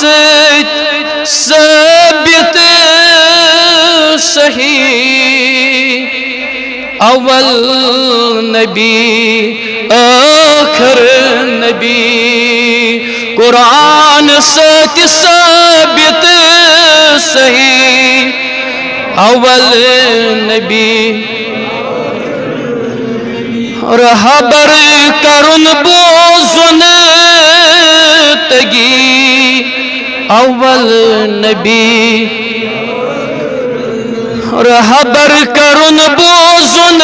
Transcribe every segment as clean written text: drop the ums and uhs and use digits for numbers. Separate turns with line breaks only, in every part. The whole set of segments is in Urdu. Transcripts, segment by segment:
سۭتۍ ثٲبت صحیح اول نبی آخر نبی قرآن سۭتۍ ثٲبت صحیح اول نبی رہبر کرن بوزن تگی اول نبی رہبر کرن بوزن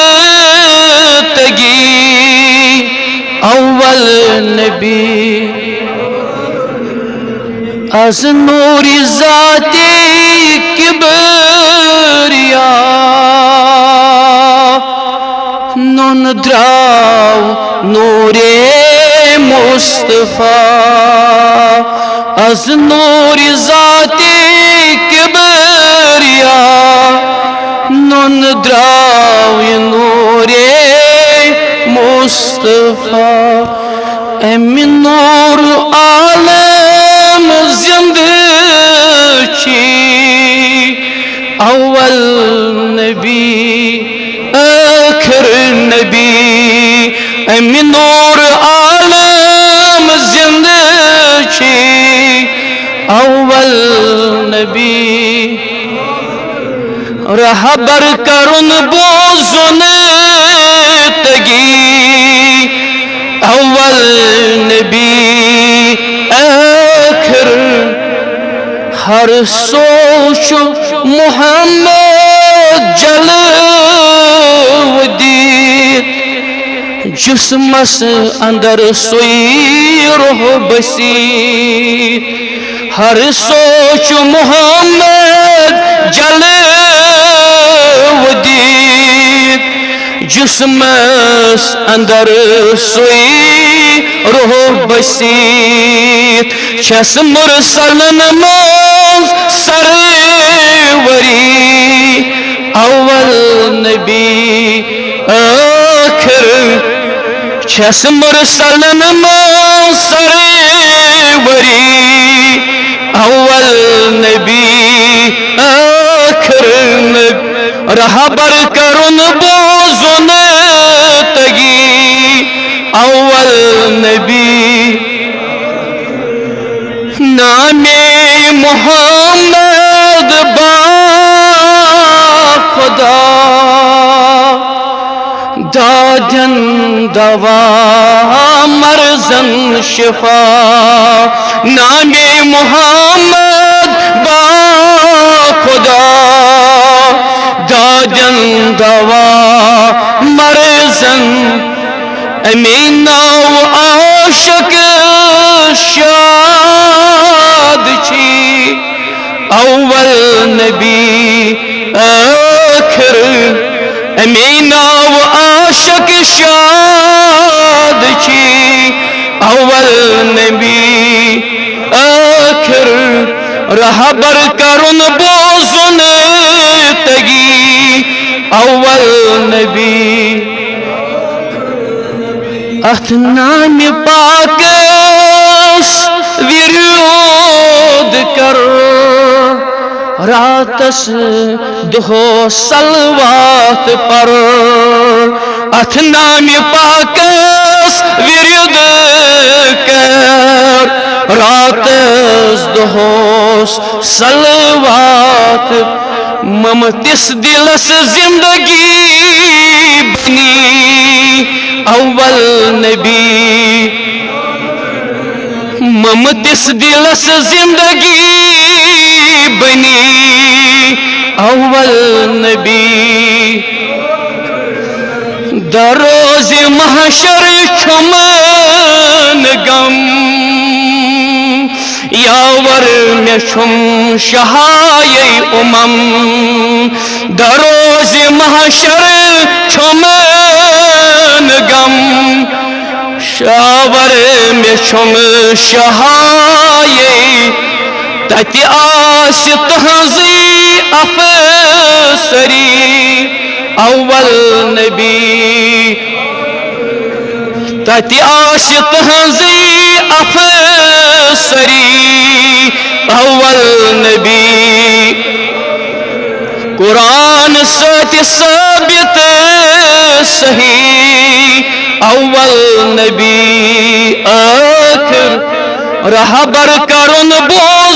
تگی اول نبی از نور ذات کبریا نون دراو نور مصطفیٰ از نور ذات کبریا نون دراو نور مصطفیٰ امی نور عالم زندہ چی اول نبی آخر نبی امی نور عالم زندہ چی اول نبی رہبر کرن بوزن تگی اول نبی آخر ہر سوچ محمد جلودی جسمس اندر سوئی روح بسی ہر سوچ محمد جلودی جسمس اندر سوئی روح بسی چھس مرسلن موز سروری اول نبی آخر چھس مرسلن موز سروری اول نبی آخر نبی رہبر کرن بوزن تگی اول نبی نام محمد با خدا دادن دوا مرزن شفا نام محمد با خدا دادن دوا مرزن امین و عاشق شاد چی اول نبی آخر امین و عاشق شاد چی اول نبی آخر رہبر کرن بوزن تگی اول نبی اتھ نام پاکس ورود کر راتس دہو صلوات پر اتھ نام پاکس ورود کر راتس دہو صلوات ممتس دلس زندگی بنی اول نبی ممتس دلس زندگی بنی اول نبی دروز محشر چھمن غم یاور میں چھم شہائی امم دروز محشر چھمن غم شاور میں چھم شہائی تتی آس تہذی افسری اول نبی تتی آس تہذی افسری قرآن ست ثابت صحیح اول نبی آخر رہبر کرن بول